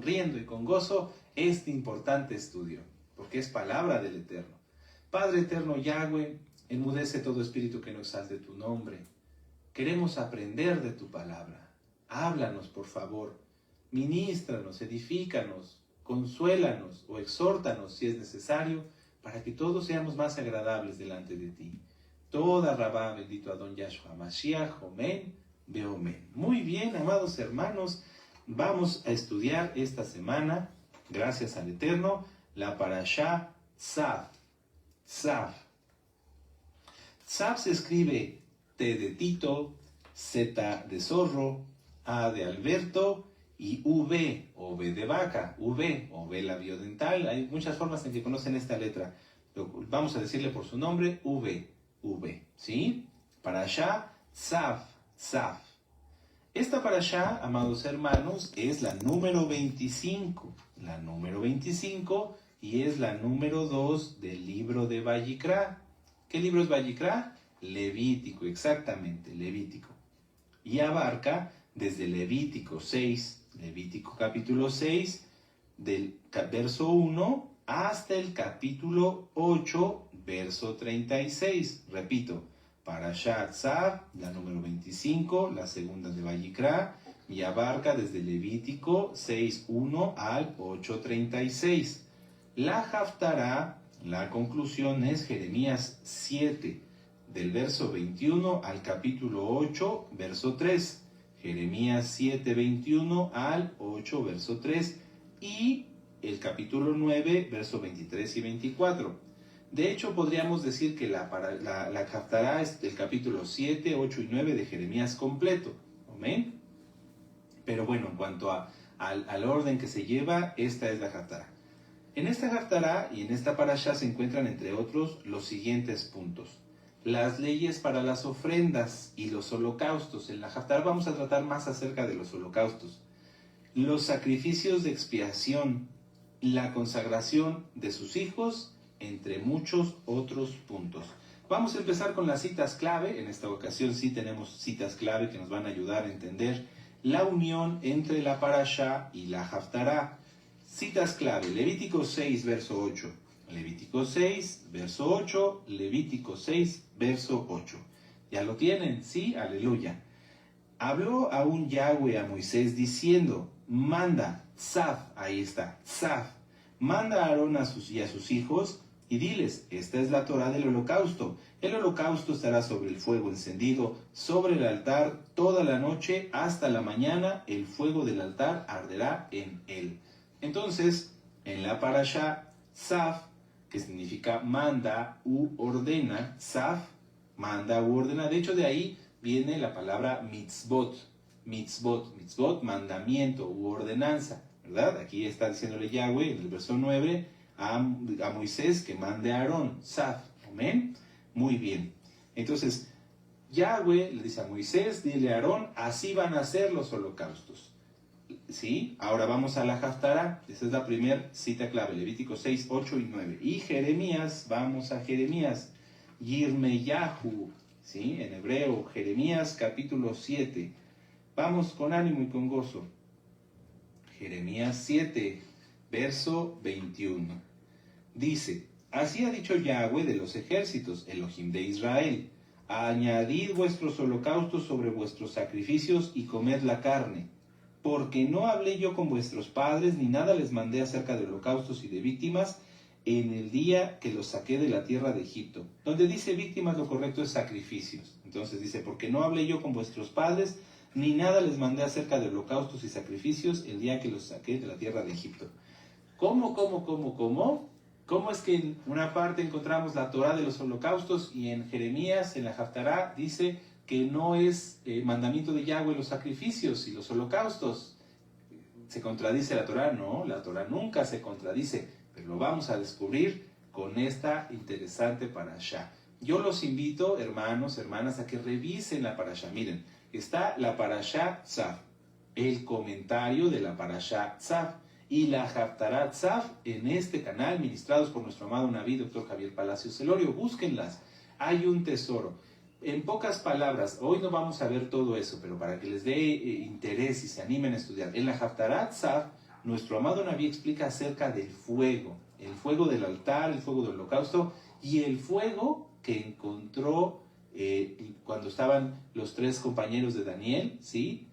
sonriendo y con gozo este importante estudio, porque es palabra del Eterno. Padre eterno Yahweh, enmudece todo espíritu que no exalte tu nombre. Queremos aprender de tu palabra. Háblanos, por favor. Ministranos, edifícanos, consuélanos o exhórtanos si es necesario, para que todos seamos más agradables delante de ti. Toda Rabá, bendito Adón Yahshua Mashiach, Omen, Beomen. Muy bien, amados hermanos, vamos a estudiar esta semana, gracias al Eterno, la Parashá Tzav. Tzav. Tzav se escribe T de Tito, Z de zorro, A de Alberto y V, o V de vaca, V, o V labiodental. Hay muchas formas en que conocen esta letra. Vamos a decirle por su nombre, V, ¿sí? Parashá Tzav, Tzav. Esta parashá, amados hermanos, es la número 25. La número 25 y es la número 2 del libro de Vayikra. ¿Qué libro es Vayikra? Levítico, exactamente, Levítico. Y abarca desde Levítico 6, Levítico capítulo 6, del verso 1 hasta el capítulo 8, verso 36. Repito, Parashat Tzav, la número 25, la segunda de Vayikra, y abarca desde Levítico 6:1 al 8:36. La Haftará, la conclusión es Jeremías 7, del verso 21 al capítulo 8, verso 3. Jeremías 7, 21 al 8, verso 3. Y el capítulo 9, verso 23 y 24. De hecho, podríamos decir que la Haftará es el capítulo 7, 8 y 9 de Jeremías completo. ¿Amén? Pero bueno, en cuanto al orden que se lleva, esta es la Haftará. En esta Haftará y en esta parashá se encuentran, entre otros, los siguientes puntos. Las leyes para las ofrendas y los holocaustos. En la Haftará vamos a tratar más acerca de los holocaustos. Los sacrificios de expiación, la consagración de sus hijos, entre muchos otros puntos. Vamos a empezar con las citas clave. En esta ocasión sí tenemos citas clave que nos van a ayudar a entender la unión entre la parashá y la Haftará. Citas clave: Levítico 6, verso 8. Levítico 6, verso 8. Levítico 6, verso 8. ¿Ya lo tienen? Sí, aleluya. Habló aún Yahweh a Moisés diciendo: manda, Tzav, ahí está, Tzav, manda a Aarón y a sus hijos y diles: esta es la Torá del holocausto. El holocausto estará sobre el fuego encendido, sobre el altar toda la noche hasta la mañana, el fuego del altar arderá en él. Entonces, en la parashá Tzav, que significa manda u ordena, Tzav, manda u ordena. De hecho, de ahí viene la palabra mitzvot, mitzvot, mandamiento u ordenanza, ¿verdad? Aquí está diciéndole Yahweh en el verso 9 a Moisés que mande a Aarón, Tzav, amén. Muy bien. Entonces, Yahweh le dice a Moisés: dile a Aarón, así van a ser los holocaustos. ¿Sí? Ahora vamos a la Haftará. Esa es la primera cita clave, Levítico 6, 8 y 9. Y Jeremías, vamos a Jeremías, Yirmeyahu, ¿sí? En hebreo, Jeremías capítulo 7. Vamos con ánimo y con gozo. Jeremías 7, verso 21. Dice: así ha dicho Yahweh de los ejércitos, Elohim de Israel: añadid vuestros holocaustos sobre vuestros sacrificios y comed la carne. Porque no hablé yo con vuestros padres, ni nada les mandé acerca de holocaustos y de víctimas, en el día que los saqué de la tierra de Egipto. Donde dice víctimas, lo correcto es sacrificios. Entonces dice: porque no hablé yo con vuestros padres, ni nada les mandé acerca de holocaustos y sacrificios, el día que los saqué de la tierra de Egipto. ¿Cómo? ¿Cómo es que en una parte encontramos la Torá de los holocaustos y en Jeremías, en la Haftará, dice que no es mandamiento de Yahweh los sacrificios y los holocaustos? ¿Se contradice la Torá? No, la Torá nunca se contradice, pero lo vamos a descubrir con esta interesante parashá. Yo los invito, hermanos, hermanas, a que revisen la parashá. Miren, está la parashá Tzav, el comentario de la parashá Tzav, y la Haftará Tzav en este canal, ministrados por nuestro amado Naví, Dr. Javier Palacios Celorio. Búsquenlas, hay un tesoro. En pocas palabras, hoy no vamos a ver todo eso, pero para que les dé interés y se animen a estudiar. En la Haftará Tzav nuestro amado Naví explica acerca del fuego, el fuego del altar, el fuego del holocausto y el fuego que encontró cuando estaban los tres compañeros de Daniel, ¿sí?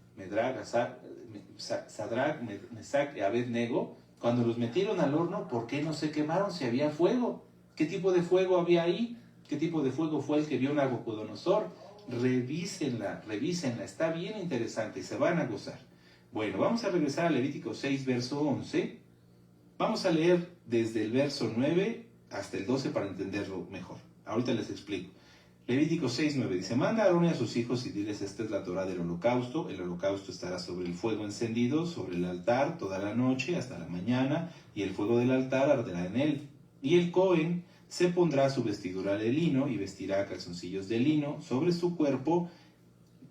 Sadrach, Mesach y Abednego. Cuando los metieron al horno, ¿por qué no se quemaron si había fuego? ¿Qué tipo de fuego había ahí? ¿Qué tipo de fuego fue el que vio Nabucodonosor? Revísenla, está bien interesante y se van a gozar. Bueno, vamos a regresar a Levítico 6, verso 11. Vamos a leer desde el verso 9 hasta el 12 para entenderlo mejor. Ahorita les explico. Levítico 6, 9 dice: manda a Aarón y a sus hijos y diles: esta es la Torá del holocausto. El holocausto estará sobre el fuego encendido, sobre el altar, toda la noche hasta la mañana, y el fuego del altar arderá en él. Y el Cohen se pondrá su vestidura de lino y vestirá calzoncillos de lino sobre su cuerpo,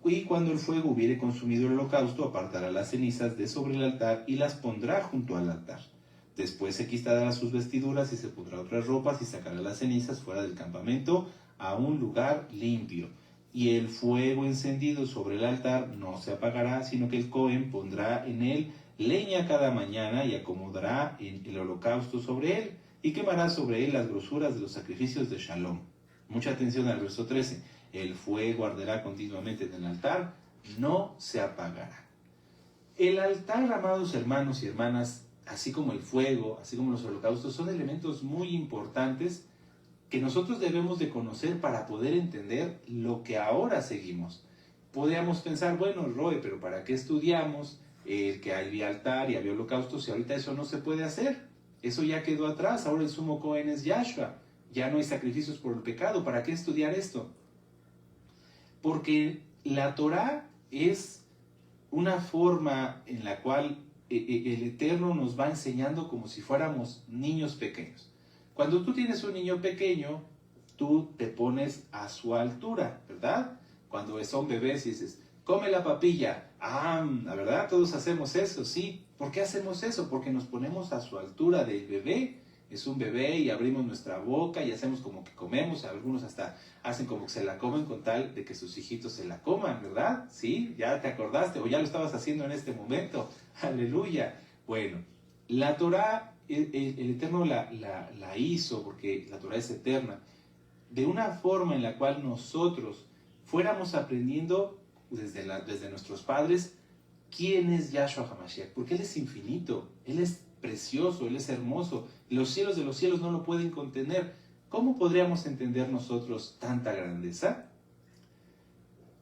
y cuando el fuego hubiere consumido el holocausto, apartará las cenizas de sobre el altar y las pondrá junto al altar. Después se quitará sus vestiduras y se pondrá otras ropas y sacará las cenizas fuera del campamento a un lugar limpio. Y el fuego encendido sobre el altar no se apagará, sino que el Cohen pondrá en él leña cada mañana y acomodará el holocausto sobre él y quemará sobre él las grosuras de los sacrificios de Shalom. Mucha atención al verso 13. El fuego arderá continuamente en el altar, no se apagará. El altar, amados hermanos y hermanas, así como el fuego, así como los holocaustos, son elementos muy importantes que nosotros debemos de conocer para poder entender lo que ahora seguimos. Podríamos pensar, bueno, Roe, pero ¿para qué estudiamos que había altar y había holocaustos si ahorita eso no se puede hacer? Eso ya quedó atrás, ahora el sumo Cohen es Yahshua, ya no hay sacrificios por el pecado, ¿para qué estudiar esto? Porque la Torá es una forma en la cual el Eterno nos va enseñando como si fuéramos niños pequeños. Cuando tú tienes un niño pequeño, tú te pones a su altura, ¿verdad? Cuando son bebés y dices, come la papilla, la verdad, todos hacemos eso, sí. ¿Por qué hacemos eso? Porque nos ponemos a su altura del bebé. Es un bebé y abrimos nuestra boca y hacemos como que comemos. Algunos hasta hacen como que se la comen con tal de que sus hijitos se la coman, ¿verdad? Sí, ya te acordaste o ya lo estabas haciendo en este momento. Aleluya. Bueno, la Torá, el Eterno la hizo, porque la Torá es eterna, de una forma en la cual nosotros fuéramos aprendiendo desde nuestros padres quién es Yahshua HaMashiach, porque Él es infinito, Él es precioso, Él es hermoso, los cielos de los cielos no lo pueden contener. ¿Cómo podríamos entender nosotros tanta grandeza?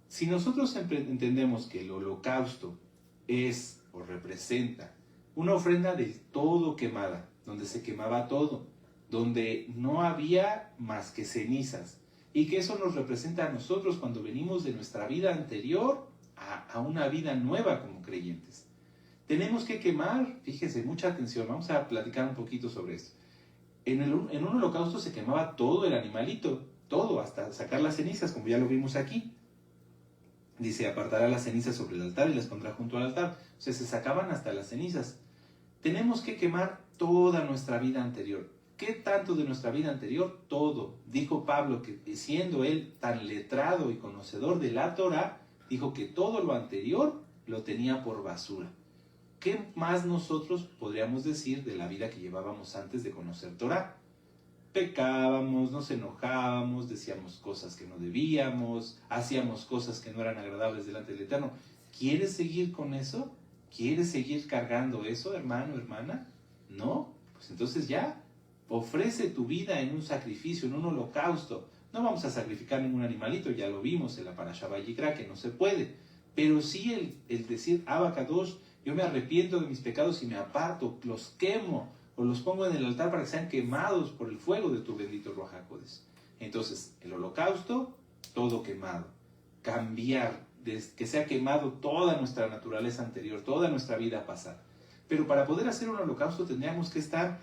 Si nosotros entendemos que el holocausto es o representa una ofrenda del todo quemada, donde se quemaba todo, donde no había más que cenizas, y que eso nos representa a nosotros cuando venimos de nuestra vida anterior a una vida nueva como creyentes. Tenemos que quemar, fíjese, mucha atención, vamos a platicar un poquito sobre esto. En un holocausto se quemaba todo el animalito, todo, hasta sacar las cenizas, como ya lo vimos aquí. Dice, apartará las cenizas sobre el altar y las pondrá junto al altar. O sea, se sacaban hasta las cenizas. Tenemos que quemar toda nuestra vida anterior. ¿Qué tanto de nuestra vida anterior? Todo. Dijo Pablo que siendo él tan letrado y conocedor de la Torá, dijo que todo lo anterior lo tenía por basura. ¿Qué más nosotros podríamos decir de la vida que llevábamos antes de conocer Torá? Pecábamos, nos enojábamos, decíamos cosas que no debíamos, hacíamos cosas que no eran agradables delante del Eterno. ¿Quieres seguir con eso? ¿Quieres seguir cargando eso, hermano, hermana? ¿No? Pues entonces ya, ofrece tu vida en un sacrificio, en un holocausto. No vamos a sacrificar ningún animalito, ya lo vimos en la Parashá Vayikra, que no se puede. Pero sí el decir, Abba Kadosh, yo me arrepiento de mis pecados y me aparto, los quemo, o los pongo en el altar para que sean quemados por el fuego de tu bendito Ruach HaKodesh. Entonces, el holocausto, todo quemado. Cambiar, que sea quemado toda nuestra naturaleza anterior, toda nuestra vida pasada. Pero para poder hacer un holocausto tendríamos que estar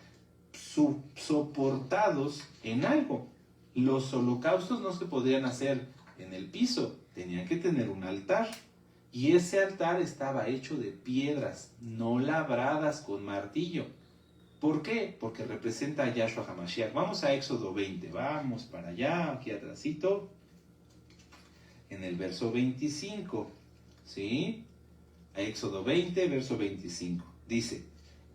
soportados en algo. Los holocaustos no se podían hacer en el piso, tenían que tener un altar. Y ese altar estaba hecho de piedras, no labradas con martillo. ¿Por qué? Porque representa a Yahshua HaMashiach. Vamos a Éxodo 20, vamos para allá, aquí atrásito, en el verso 25, ¿sí? A Éxodo 20, verso 25. Dice,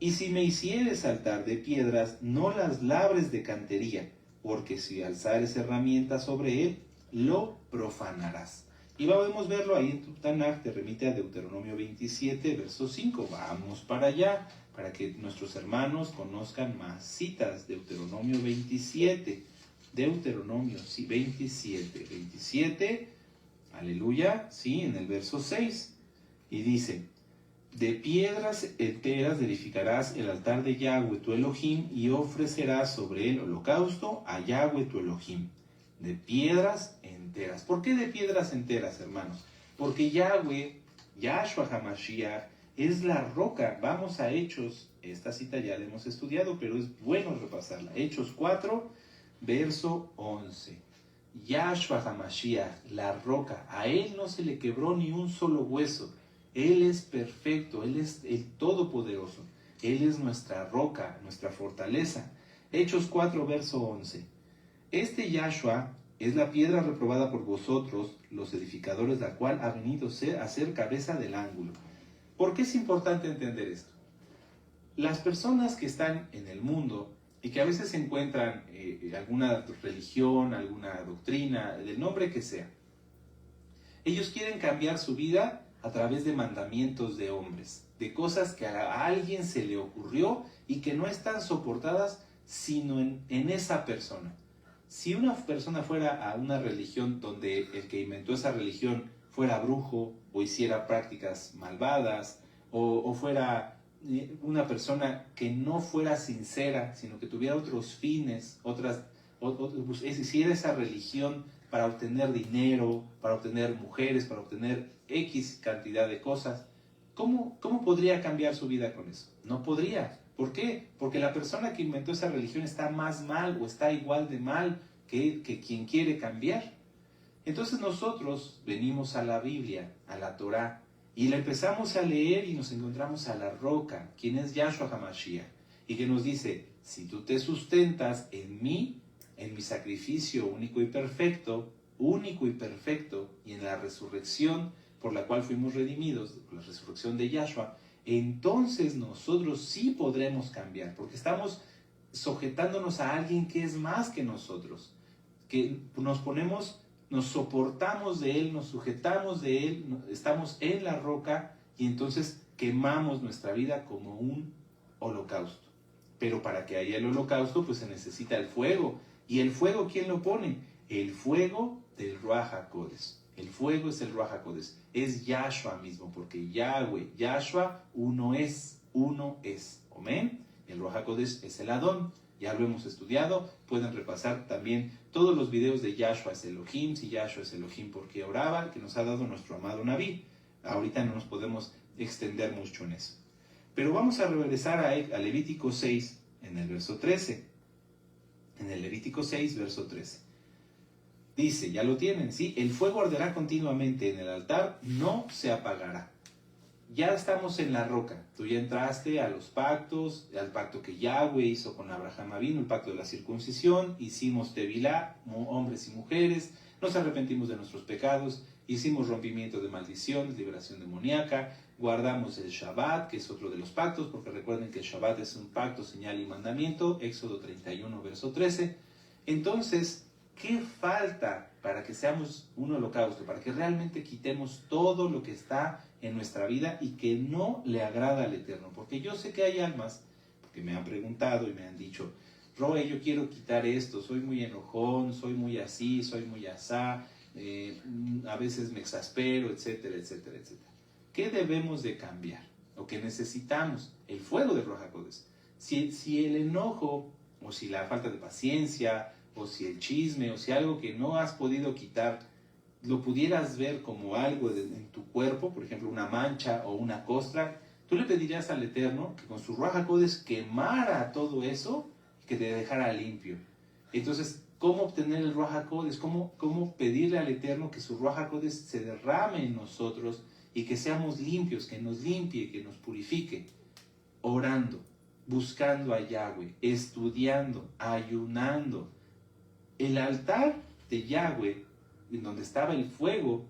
Y si me hicieres altar de piedras, no las labres de cantería, porque si alzares herramientas sobre él, lo profanarás. Y vamos a verlo ahí en tu Tanaj, te remite a Deuteronomio 27, verso 5. Vamos para allá, para que nuestros hermanos conozcan más citas. Deuteronomio 27, Deuteronomio 27, aleluya, sí, en el verso 6. Y dice: de piedras enteras edificarás el altar de Yahweh tu Elohim y ofrecerás sobre él holocausto a Yahweh tu Elohim. De piedras enteras. ¿Por qué de piedras enteras, hermanos? Porque Yahweh, Yahshua HaMashiach, es la roca. Vamos a Hechos, esta cita ya la hemos estudiado, pero es bueno repasarla. Hechos 4, verso 11. Yahshua HaMashiach, la roca, a él no se le quebró ni un solo hueso. Él es perfecto, Él es el Todopoderoso. Él es nuestra roca, nuestra fortaleza. Hechos 4, verso 11. Este Yahshua es la piedra reprobada por vosotros, los edificadores, la cual ha venido a ser cabeza del ángulo. ¿Por qué es importante entender esto? Las personas que están en el mundo y que a veces encuentran alguna religión, alguna doctrina, del nombre que sea, ellos quieren cambiar su vida a través de mandamientos de hombres, de cosas que a alguien se le ocurrió y que no están soportadas sino en esa persona. Si una persona fuera a una religión donde el que inventó esa religión fuera brujo o hiciera prácticas malvadas o fuera una persona que no fuera sincera, sino que tuviera otros fines, hiciera esa religión para obtener dinero, para obtener mujeres, para obtener X cantidad de cosas, ¿cómo podría cambiar su vida con eso? No podría. ¿Por qué? Porque la persona que inventó esa religión está más mal o está igual de mal que quien quiere cambiar. Entonces nosotros venimos a la Biblia, a la Torá, y la empezamos a leer y nos encontramos a la roca, quien es Yahshua HaMashiach, y que nos dice: si tú te sustentas en mí, en mi sacrificio único y perfecto, y en la resurrección por la cual fuimos redimidos, la resurrección de Yahshua, entonces nosotros sí podremos cambiar, porque estamos sujetándonos a alguien que es más que nosotros, que nos soportamos de él, nos sujetamos de él, estamos en la roca y entonces quemamos nuestra vida como un holocausto. Pero para que haya el holocausto, pues se necesita el fuego. ¿Y el fuego quién lo pone? El fuego del Ruach HaKodesh. El fuego es el Ruach HaKodesh. Es Yahshua mismo, porque Yahweh, Yahshua, uno es. Amén. El Ruach HaKodesh es el Adón. Ya lo hemos estudiado. Pueden repasar también todos los videos de Yahshua es Elohim, si Yahshua es Elohim, ¿por qué oraba? Que nos ha dado nuestro amado Naví. Ahorita no nos podemos extender mucho en eso. Pero vamos a regresar a Levítico 6, en el verso 13. En el Levítico 6, verso 13. Dice, ya lo tienen, ¿sí? El fuego arderá continuamente en el altar, no se apagará. Ya estamos en la roca. Tú ya entraste a los pactos, al pacto que Yahweh hizo con Abraham Avinu, el pacto de la circuncisión. Hicimos tevilá, hombres y mujeres. Nos arrepentimos de nuestros pecados. Hicimos rompimiento de maldiciones, liberación demoníaca. Guardamos el Shabbat, que es otro de los pactos, porque recuerden que el Shabbat es un pacto, señal y mandamiento. Éxodo 31, verso 13. Entonces, ¿qué falta para que seamos un holocausto? Para que realmente quitemos todo lo que está en nuestra vida y que no le agrada al Eterno. Porque yo sé que hay almas, porque me han preguntado y me han dicho: Roe, yo quiero quitar esto, soy muy enojón, soy muy así, soy muy asá, a veces me exaspero, etcétera, etcétera, etcétera. ¿Qué debemos de cambiar? Lo que necesitamos, el fuego de Ruach HaKodesh. Si el enojo, o si la falta de paciencia, o si el chisme, o si algo que no has podido quitar, lo pudieras ver como algo en tu cuerpo, por ejemplo una mancha o una costra, tú le pedirías al Eterno que con su Ruach HaKodesh quemara todo eso y que te dejara limpio. Entonces, ¿cómo obtener el Ruach HaKodesh? ¿Cómo pedirle al Eterno que su Ruach HaKodesh se derrame en nosotros y que seamos limpios, que nos limpie, que nos purifique? Orando, buscando a Yahweh, estudiando, ayunando. El altar de Yahweh, en donde estaba el fuego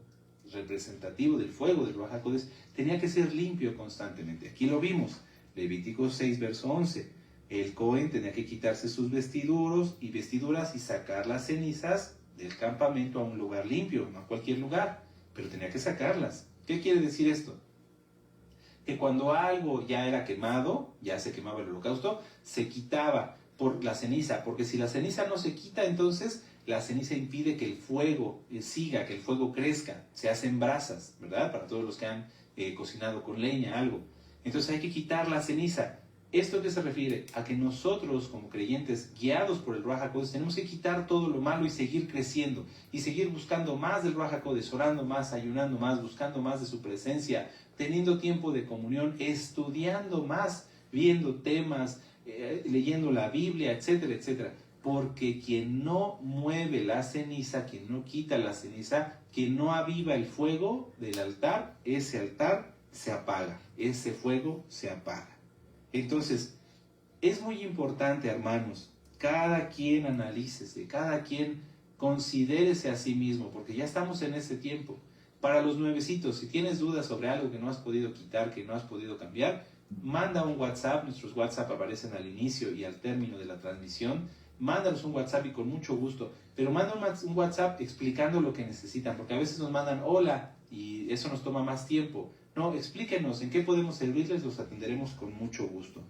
representativo del fuego del Ruach HaKodesh, tenía que ser limpio constantemente. Aquí lo vimos. Levítico 6, verso 11. El Cohen tenía que quitarse sus vestiduras y sacar las cenizas del campamento a un lugar limpio, no a cualquier lugar, pero tenía que sacarlas. ¿Qué quiere decir esto? Que cuando algo ya era quemado, ya se quemaba el holocausto, se quitaba por la ceniza, porque si la ceniza no se quita, entonces la ceniza impide que el fuego siga, que el fuego crezca, se hacen brasas, ¿verdad? Para todos los que han cocinado con leña, algo. Entonces hay que quitar la ceniza. ¿Esto qué se refiere? A que nosotros como creyentes, guiados por el Ruach HaKodesh, tenemos que quitar todo lo malo y seguir creciendo, y seguir buscando más del Ruach HaKodesh, orando más, ayunando más, buscando más de su presencia, teniendo tiempo de comunión, estudiando más, viendo temas, leyendo la Biblia, etcétera, etcétera. Porque quien no mueve la ceniza, quien no quita la ceniza, quien no aviva el fuego del altar, ese altar se apaga, ese fuego se apaga. Entonces, es muy importante, hermanos, cada quien analícese, cada quien considérese a sí mismo, porque ya estamos en ese tiempo. Para los nuevecitos, si tienes dudas sobre algo que no has podido quitar, que no has podido cambiar, manda un WhatsApp. Nuestros WhatsApp aparecen al inicio y al término de la transmisión. Mándanos un WhatsApp y con mucho gusto, pero manda un WhatsApp explicando lo que necesitan, porque a veces nos mandan hola y eso nos toma más tiempo. No, explíquenos en qué podemos servirles, los atenderemos con mucho gusto.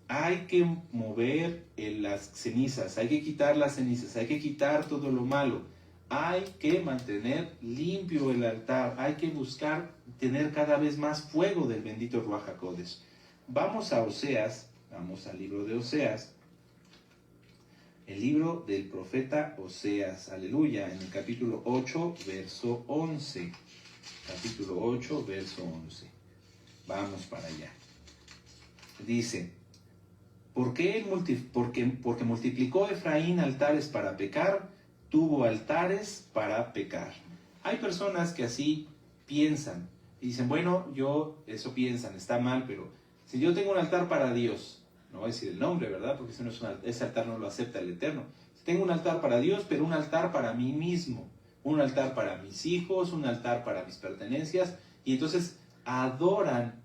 Hay que mover las cenizas, hay que quitar las cenizas, hay que quitar todo lo malo, hay que mantener limpio el altar, hay que buscar tener cada vez más fuego del bendito Ruach HaKodesh. Vamos a Oseas, vamos al libro de Oseas, el libro del profeta Oseas, aleluya, en el capítulo 8, verso 11. Capítulo 8, verso 11. Vamos para allá. Dice, porque multiplicó Efraín altares para pecar, tuvo altares para pecar. Hay personas que así piensan y dicen, bueno, eso piensan, está mal, pero si yo tengo un altar para Dios, no voy a decir el nombre, ¿verdad? Porque ese altar no lo acepta el Eterno. Tengo un altar para Dios, pero un altar para mí mismo, un altar para mis hijos, un altar para mis pertenencias, y entonces adoran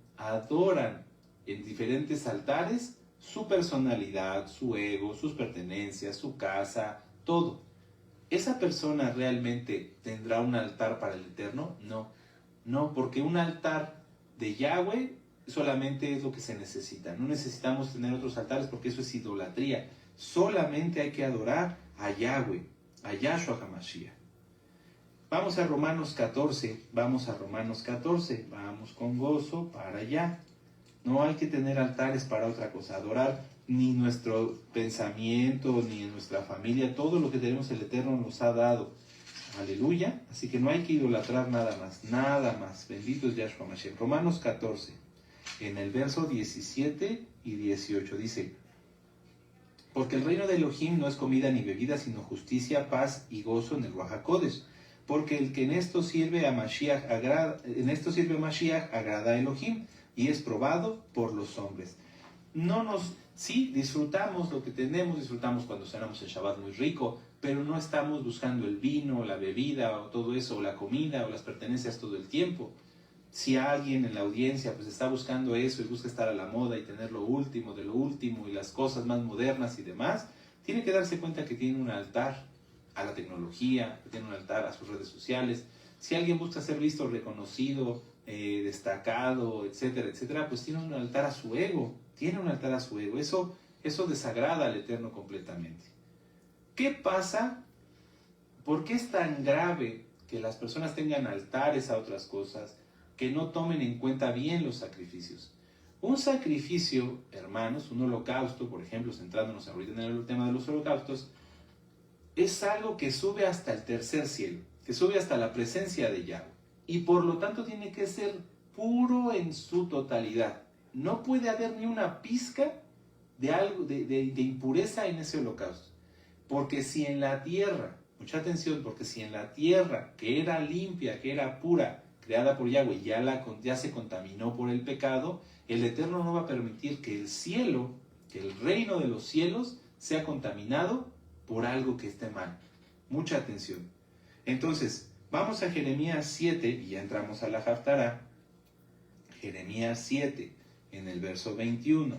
en diferentes altares su personalidad, su ego, sus pertenencias, su casa, todo. ¿Esa persona realmente tendrá un altar para el Eterno? No, porque un altar de Yahweh solamente es lo que se necesita. No necesitamos tener otros altares porque eso es idolatría. Solamente hay que adorar a Yahweh, a Yahshua HaMashiach. Vamos a Romanos 14, vamos con gozo para allá. No hay que tener altares para otra cosa, adorar ni nuestro pensamiento, ni en nuestra familia, todo lo que tenemos el Eterno nos ha dado. Aleluya, así que no hay que idolatrar nada más. Bendito es Yahshua Mashiach. Romanos 14, en el verso 17 y 18 dice, porque el reino de Elohim no es comida ni bebida, sino justicia, paz y gozo en el Ruach HaKodesh. Porque el que en esto sirve a Mashiach agrada a Elohim y es probado por los hombres. Sí, disfrutamos lo que tenemos, disfrutamos cuando cenamos el Shabbat muy rico, pero no estamos buscando el vino, la bebida o todo eso, o la comida o las pertenencias todo el tiempo. Si alguien en la audiencia pues está buscando eso y busca estar a la moda y tener lo último de lo último y las cosas más modernas y demás, tiene que darse cuenta que tiene un altar a la tecnología, que tiene un altar a sus redes sociales. Si alguien busca ser visto, reconocido, destacado, etcétera, etcétera, pues tiene un altar a su ego, Eso desagrada al Eterno completamente. ¿Qué pasa? ¿Por qué es tan grave que las personas tengan altares a otras cosas, que no tomen en cuenta bien los sacrificios? Un sacrificio, hermanos, un holocausto, por ejemplo, centrándonos ahorita en el tema de los holocaustos, es algo que sube hasta el tercer cielo, que sube hasta la presencia de Yahweh. Y por lo tanto tiene que ser puro en su totalidad. No puede haber ni una pizca de algo de impureza en ese holocausto. Porque si en la tierra, mucha atención, porque si en la tierra, que era limpia, que era pura, creada por Yahweh, ya se contaminó por el pecado, el Eterno no va a permitir que el cielo, que el reino de los cielos, sea contaminado por algo que esté mal. Mucha atención. Entonces, vamos a Jeremías 7, y ya entramos a la Haftará. Jeremías 7, en el verso 21.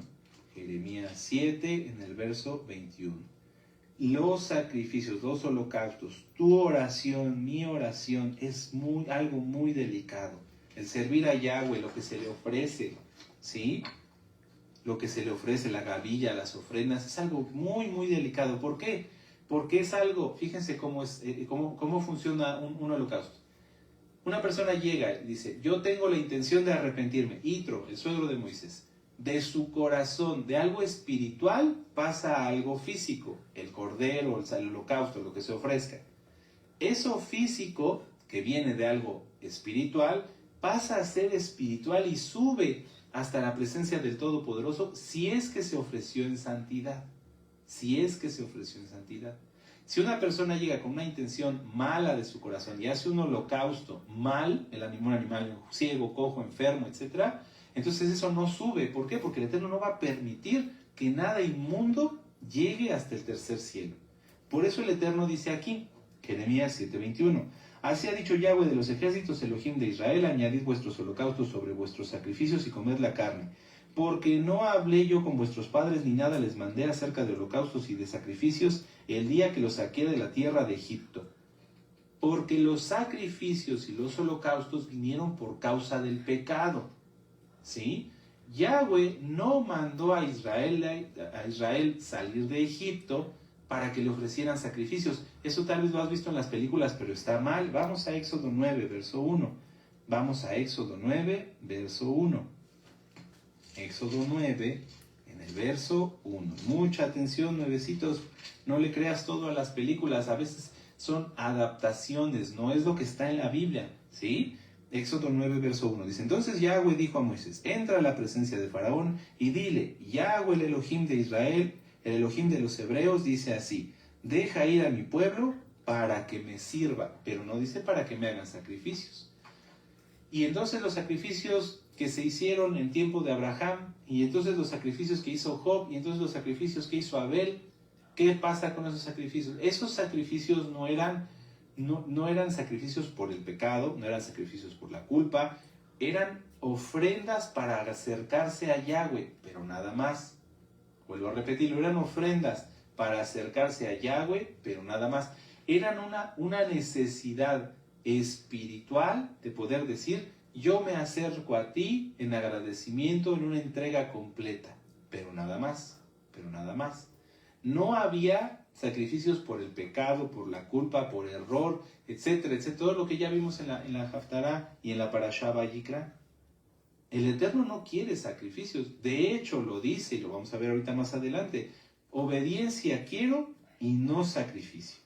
Jeremías 7 en el verso 21. Los sacrificios, los holocaustos, tu oración, mi oración, es algo muy delicado. El servir a Yahweh, lo que se le ofrece, ¿sí? Lo que se le ofrece, la gavilla, las ofrendas, es algo muy, muy delicado. ¿Por qué? Porque es algo, fíjense cómo funciona un holocausto. Una persona llega y dice, yo tengo la intención de arrepentirme. Yitro, el suegro de Moisés, de su corazón, de algo espiritual, pasa a algo físico, el cordero, el holocausto, lo que se ofrezca. Eso físico, que viene de algo espiritual, pasa a ser espiritual y sube hasta la presencia del Todopoderoso si es que se ofreció en santidad. Si es que se ofreció en santidad. Si una persona llega con una intención mala de su corazón y hace un holocausto mal, un animal ciego, cojo, enfermo, etc., entonces eso no sube. ¿Por qué? Porque el Eterno no va a permitir que nada inmundo llegue hasta el tercer cielo. Por eso el Eterno dice aquí, Jeremías 7:21, así ha dicho Yahweh de los ejércitos, Elohim de Israel, añadid vuestros holocaustos sobre vuestros sacrificios y comed la carne. Porque no hablé yo con vuestros padres ni nada les mandé acerca de holocaustos y de sacrificios el día que los saqué de la tierra de Egipto. Porque los sacrificios y los holocaustos vinieron por causa del pecado. ¿Sí? Yahweh no mandó a Israel salir de Egipto para que le ofrecieran sacrificios. Eso tal vez lo has visto en las películas, pero está mal. Vamos a Éxodo 9, verso 1. Vamos a Éxodo 9, verso 1. Éxodo 9, en el verso 1. Mucha atención, nuevecitos. No le creas todo a las películas. A veces son adaptaciones, no es lo que está en la Biblia. ¿Sí? Éxodo 9, verso 1. Dice, entonces Yahweh dijo a Moisés, entra a la presencia de Faraón y dile, Yahweh el Elohim de Israel, el Elohim de los hebreos, dice así, deja ir a mi pueblo para que me sirva, pero no dice para que me hagan sacrificios. Y entonces los sacrificios que se hicieron en tiempo de Abraham, y entonces los sacrificios que hizo Job, y entonces los sacrificios que hizo Abel, ¿qué pasa con esos sacrificios? Esos sacrificios no eran sacrificios por el pecado, no eran sacrificios por la culpa, eran ofrendas para acercarse a Yahweh, pero nada más. Vuelvo a repetirlo, eran ofrendas para acercarse a Yahweh, pero nada más. Eran una necesidad espiritual de poder decir, yo me acerco a ti en agradecimiento, en una entrega completa, pero nada más, pero nada más. No había sacrificios por el pecado, por la culpa, por error, etcétera, etcétera. Todo lo que ya vimos en la Haftará y en la Parashá Vayikra. El Eterno no quiere sacrificios. De hecho, lo dice, y lo vamos a ver ahorita más adelante. Obediencia quiero y no sacrificio.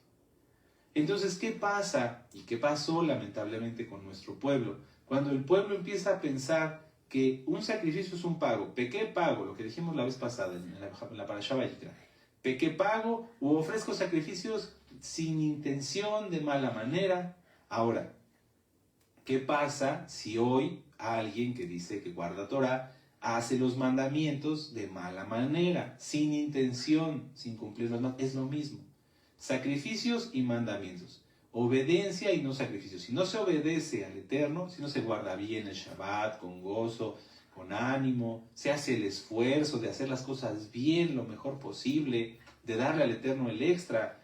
Entonces, ¿qué pasa? ¿Y qué pasó lamentablemente con nuestro pueblo? Cuando el pueblo empieza a pensar que un sacrificio es un pago. Pequé, pago, lo que dijimos la vez pasada en la Parashá Vayikra. Pequé, pago, u ofrezco sacrificios sin intención, de mala manera. Ahora, ¿qué pasa si hoy alguien que dice que guarda Torah hace los mandamientos de mala manera, sin intención, sin cumplir los mandamientos? Es lo mismo. Sacrificios y mandamientos. Obediencia y no sacrificios. Si no se obedece al Eterno, si no se guarda bien el Shabbat, con gozo, con ánimo, se hace el esfuerzo de hacer las cosas bien, lo mejor posible, de darle al Eterno el extra.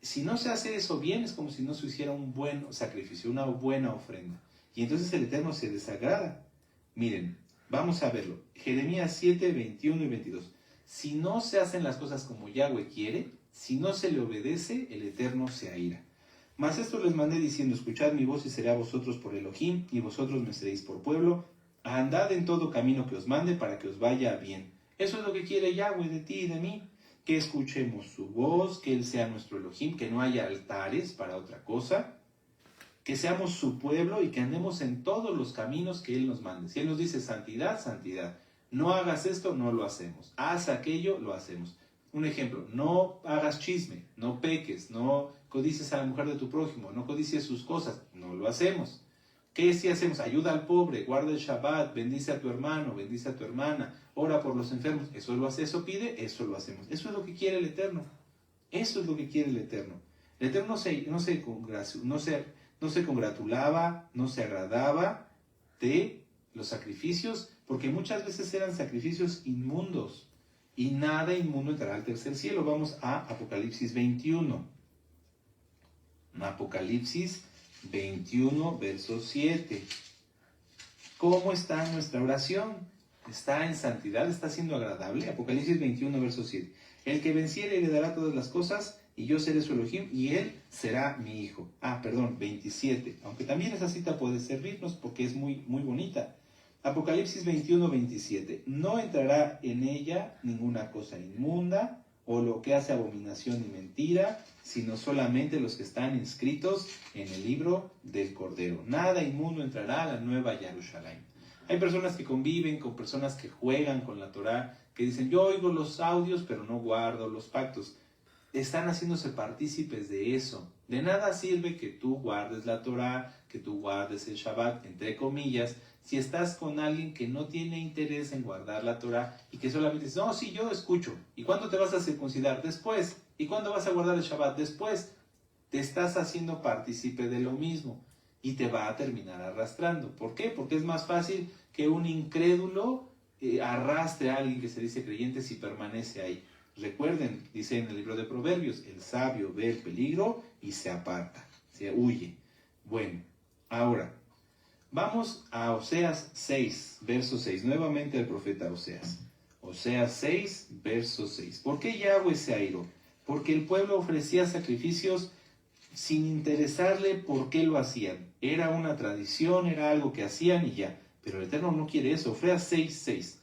Si no se hace eso bien, es como si no se hiciera un buen sacrificio, una buena ofrenda. Y entonces el Eterno se desagrada. Miren, vamos a verlo. Jeremías 7, 21 y 22. Si no se hacen las cosas como Yahweh quiere, si no se le obedece, el Eterno se aira. Mas esto les mandé diciendo, escuchad mi voz y seré a vosotros por Elohim, y vosotros me seréis por pueblo. Andad en todo camino que os mande para que os vaya bien. Eso es lo que quiere Yahweh de ti y de mí. Que escuchemos su voz, que Él sea nuestro Elohim, que no haya altares para otra cosa, que seamos su pueblo y que andemos en todos los caminos que Él nos mande. Si Él nos dice santidad, santidad. No hagas esto, no lo hacemos. Haz aquello, lo hacemos. Un ejemplo, no hagas chisme, no peques, no codicies a la mujer de tu prójimo, no codicies sus cosas, no lo hacemos. ¿Qué si hacemos? Ayuda al pobre, guarda el Shabbat, bendice a tu hermano, bendice a tu hermana, ora por los enfermos. Eso lo hace, eso pide, eso lo hacemos. Eso es lo que quiere el Eterno. Eso es lo que quiere el Eterno. El Eterno no se congratulaba, no se agradaba de los sacrificios porque muchas veces eran sacrificios inmundos, y nada inmundo entrará al tercer cielo. Vamos a Apocalipsis 21. Apocalipsis 21, verso 7. ¿Cómo está nuestra oración? ¿Está en santidad? ¿Está siendo agradable? Apocalipsis 21, verso 7. El que venciere heredará todas las cosas, y yo seré su Elohim, y él será mi hijo. 27. Aunque también esa cita puede servirnos porque es muy, muy bonita. Apocalipsis 21, 27. No entrará en ella ninguna cosa inmunda, o lo que hace abominación y mentira, sino solamente los que están inscritos en el libro del Cordero. Nada inmundo entrará a la nueva Jerusalén. Hay personas que conviven con personas que juegan con la Torá, que dicen, yo oigo los audios, pero no guardo los pactos. Están haciéndose partícipes de eso. De nada sirve que tú guardes la Torá, que tú guardes el Shabbat, entre comillas, si estás con alguien que no tiene interés en guardar la Torá y que solamente dice, no, sí, yo escucho. ¿Y cuándo te vas a circuncidar? Después. ¿Y cuándo vas a guardar el Shabbat? Después. Te estás haciendo partícipe de lo mismo y te va a terminar arrastrando. ¿Por qué? Porque es más fácil que un incrédulo arrastre a alguien que se dice creyente si permanece ahí. Recuerden, dice en el libro de Proverbios, el sabio ve el peligro y se aparta, se huye. Bueno, ahora, vamos a Oseas 6, verso 6, nuevamente el profeta Oseas. Oseas 6, verso 6. ¿Por qué Yahweh se airó? Porque el pueblo ofrecía sacrificios sin interesarle por qué lo hacían. Era una tradición, era algo que hacían y ya. Pero el Eterno no quiere eso. Oseas 6, 6.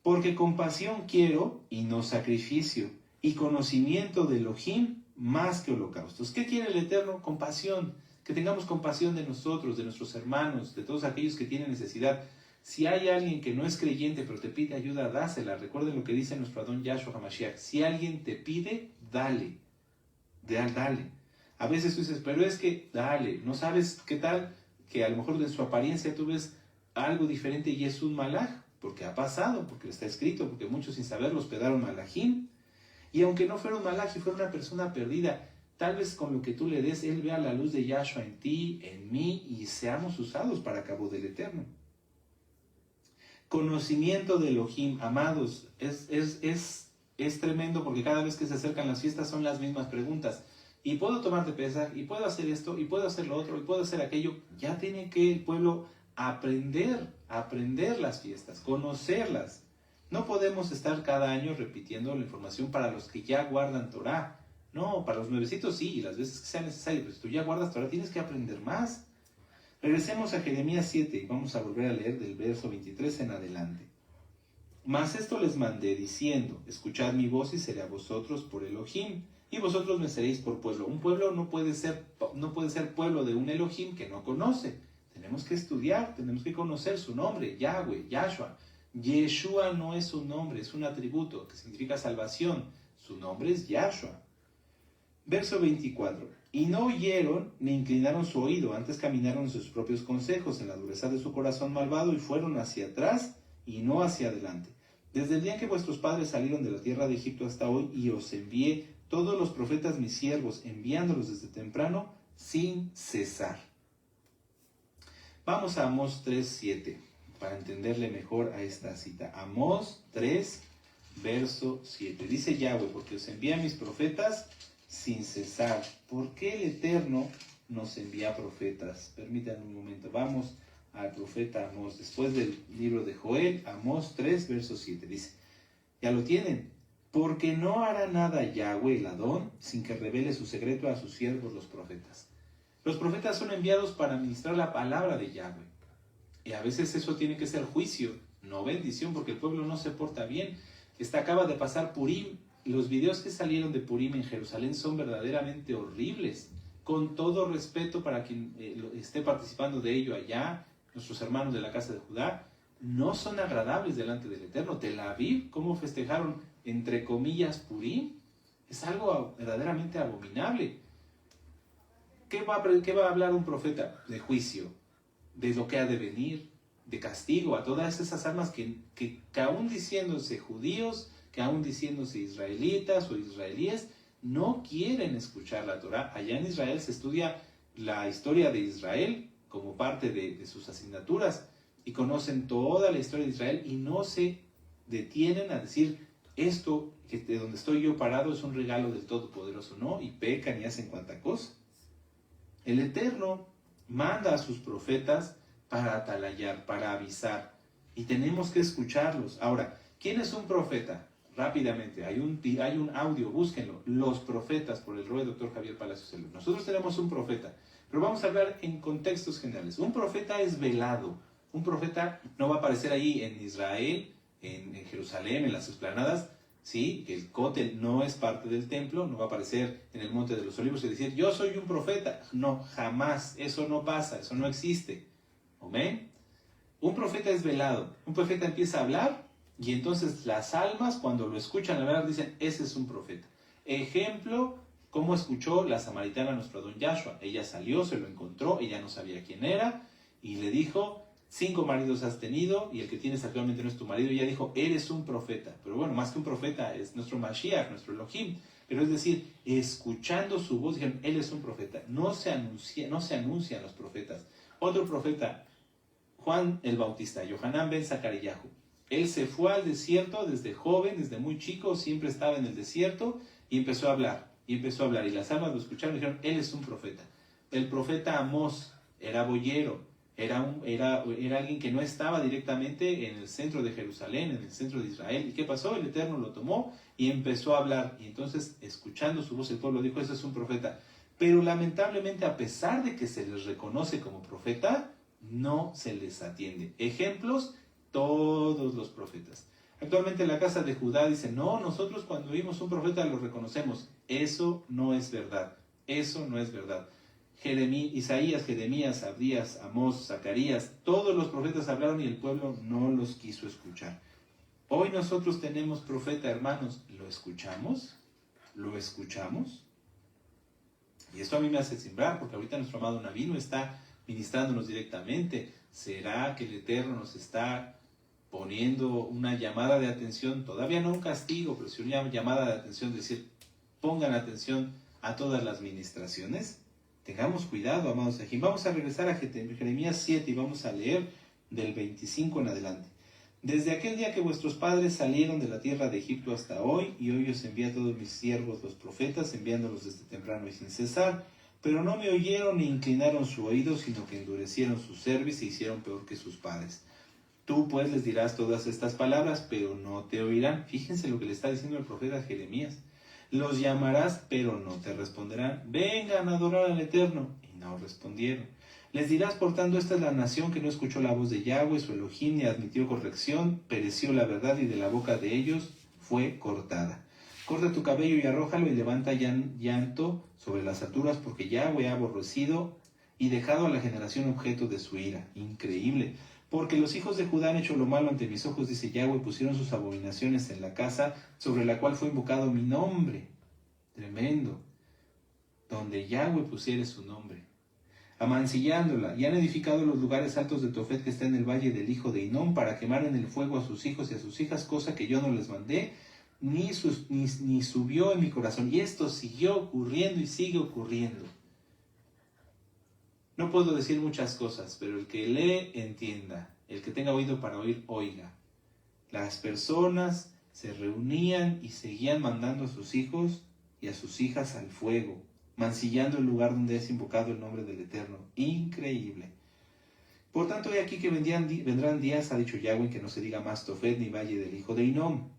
Porque compasión quiero y no sacrificio, y conocimiento de Elohim más que holocaustos. ¿Qué quiere el Eterno? Compasión. Que tengamos compasión de nosotros, de nuestros hermanos, de todos aquellos que tienen necesidad. Si hay alguien que no es creyente pero te pide ayuda, dásela. Recuerden lo que dice nuestro Adón Yahshua HaMashiach. Si alguien te pide, dale. Dale. A veces tú dices, pero es que dale. ¿No sabes qué tal? Que a lo mejor de su apariencia tú ves algo diferente y es un malaj. Porque ha pasado, porque está escrito, porque muchos sin saberlo hospedaron malajim. Y aunque no fuera un malaj y fuera una persona perdida, tal vez con lo que tú le des, él vea la luz de Yahshua en ti, en mí, y seamos usados para cabo del Eterno. Conocimiento de Elohim, amados, es tremendo porque cada vez que se acercan las fiestas son las mismas preguntas. Y puedo tomar de pesa, y puedo hacer esto, y puedo hacer lo otro, y puedo hacer aquello. Ya tiene que el pueblo aprender las fiestas, conocerlas. No podemos estar cada año repitiendo la información para los que ya guardan Torah. No, para los nuevecitos sí, las veces que sea necesario, pero si tú ya guardas Torah tienes que aprender más. Regresemos a Jeremías 7 y vamos a volver a leer del verso 23 en adelante. Mas esto les mandé diciendo, escuchad mi voz y seré a vosotros por Elohim, y vosotros me seréis por pueblo. Un pueblo no puede ser pueblo de un Elohim que no conoce. Tenemos que estudiar, tenemos que conocer su nombre, Yahweh, Yahshua. Yeshua no es un nombre, es un atributo que significa salvación. Su nombre es Yahshua. Verso 24. Y no oyeron ni inclinaron su oído, antes caminaron en sus propios consejos, en la dureza de su corazón malvado, y fueron hacia atrás y no hacia adelante. Desde el día en que vuestros padres salieron de la tierra de Egipto hasta hoy, y os envié todos los profetas mis siervos, enviándolos desde temprano, sin cesar. Vamos a Amós 3:7 para entenderle mejor a esta cita. Amós 3, verso 7. Dice Yahweh, porque os envía mis profetas sin cesar. ¿Por qué el Eterno nos envía profetas? Permítanme un momento. Vamos al profeta Amós. Después del libro de Joel, Amós 3, verso 7. Dice, ya lo tienen. Porque no hará nada Yahweh el Adón sin que revele su secreto a sus siervos los profetas. Los profetas son enviados para ministrar la palabra de Yahweh. Y a veces eso tiene que ser juicio, no bendición, porque el pueblo no se porta bien. Acaba de pasar Purim. Los videos que salieron de Purim en Jerusalén son verdaderamente horribles. Con todo respeto para quien esté participando de ello allá, nuestros hermanos de la casa de Judá, no son agradables delante del Eterno. Tel Aviv, cómo festejaron, entre comillas, Purim, es algo verdaderamente abominable. ¿Qué va a hablar un profeta? De juicio, de lo que ha de venir, de castigo a todas esas almas que aún diciéndose judíos, que aún diciéndose israelitas o israelíes, no quieren escuchar la Torah. Allá en Israel se estudia la historia de Israel como parte de sus asignaturas, y conocen toda la historia de Israel y no se detienen a decir, esto que de donde estoy yo parado es un regalo del Todopoderoso, no, y pecan y hacen cuanta cosa. El Eterno manda a sus profetas para atalayar, para avisar, y tenemos que escucharlos. Ahora, ¿quién es un profeta? Rápidamente, hay un audio, búsquenlo, Los Profetas, por el Roe Dr. Javier Palacios Elú. Nosotros tenemos un profeta, pero vamos a hablar en contextos generales. Un profeta es velado. Un profeta no va a aparecer ahí en Israel, en Jerusalén, en las explanadas, ¿sí? Que el cótel no es parte del templo, no va a aparecer en el Monte de los Olivos y decir, yo soy un profeta. No, jamás, eso no pasa, eso no existe. ¿Amén? Un profeta es velado, un profeta empieza a hablar y entonces las almas cuando lo escuchan hablar dicen, ese es un profeta. Ejemplo, cómo escuchó la samaritana a nuestro don Yahshua. Ella salió, se lo encontró, ella no sabía quién era y le dijo, 5 maridos has tenido y el que tienes actualmente no es tu marido. Y ella dijo, eres un profeta. Pero bueno, más que un profeta, es nuestro Mashiach, nuestro Elohim. Pero es decir, escuchando su voz, dijeron, él es un profeta. No se anuncian los profetas. Otro profeta, Juan el Bautista, Yohanan ben Zacariyahu. Él se fue al desierto desde joven, desde muy chico, siempre estaba en el desierto y empezó a hablar. Y las almas lo escucharon y dijeron, él es un profeta. El profeta Amós era boyero. Era alguien que no estaba directamente en el centro de Jerusalén, en el centro de Israel. ¿Y qué pasó? El Eterno lo tomó y empezó a hablar. Y entonces, escuchando su voz, el pueblo dijo, ese es un profeta. Pero lamentablemente, a pesar de que se les reconoce como profeta, no se les atiende. Ejemplos, todos los profetas. Actualmente la casa de Judá dice, no, nosotros cuando vimos un profeta lo reconocemos. Eso no es verdad. Eso no es verdad. Isaías, Jeremías, Abdías, Amós, Zacarías, todos los profetas hablaron y el pueblo no los quiso escuchar. Hoy nosotros tenemos profeta, hermanos, ¿lo escuchamos? ¿Lo escuchamos? Y esto a mí me hace sembrar, porque ahorita nuestro amado Navino está ministrándonos directamente. ¿Será que el Eterno nos está poniendo una llamada de atención? Todavía no un castigo, pero sí una llamada de atención, decir, pongan atención a todas las ministraciones. Tengamos cuidado, amados Elohim. Vamos a regresar a Jeremías 7 y vamos a leer del 25 en adelante. Desde aquel día que vuestros padres salieron de la tierra de Egipto hasta hoy, y hoy os envía a todos mis siervos los profetas, enviándolos desde temprano y sin cesar, pero no me oyeron ni inclinaron su oído, sino que endurecieron su cerviz e hicieron peor que sus padres. Tú pues les dirás todas estas palabras, pero no te oirán. Fíjense lo que le está diciendo el profeta Jeremías. Los llamarás, pero no te responderán. Vengan a adorar al Eterno. Y no respondieron. Les dirás, por tanto, esta es la nación que no escuchó la voz de Yahweh, su Elohim, ni admitió corrección, pereció la verdad y de la boca de ellos fue cortada. Corta tu cabello y arrójalo y levanta llanto sobre las alturas, porque Yahweh ha aborrecido y dejado a la generación objeto de su ira. Increíble. Porque los hijos de Judá han hecho lo malo ante mis ojos, dice Yahweh, pusieron sus abominaciones en la casa sobre la cual fue invocado mi nombre. Tremendo. Donde Yahweh pusiere su nombre. Amancillándola, y han edificado los lugares altos de Tofet que está en el valle del hijo de Hinnom, para quemar en el fuego a sus hijos y a sus hijas, cosa que yo no les mandé, ni subió en mi corazón. Y esto siguió ocurriendo y sigue ocurriendo. No puedo decir muchas cosas, pero el que lee, entienda. El que tenga oído para oír, oiga. Las personas se reunían y seguían mandando a sus hijos y a sus hijas al fuego, mancillando el lugar donde es invocado el nombre del Eterno. Increíble. Por tanto, he aquí que vendrán días, ha dicho Yahweh, que no se diga más Tofet ni valle del hijo de Hinnom,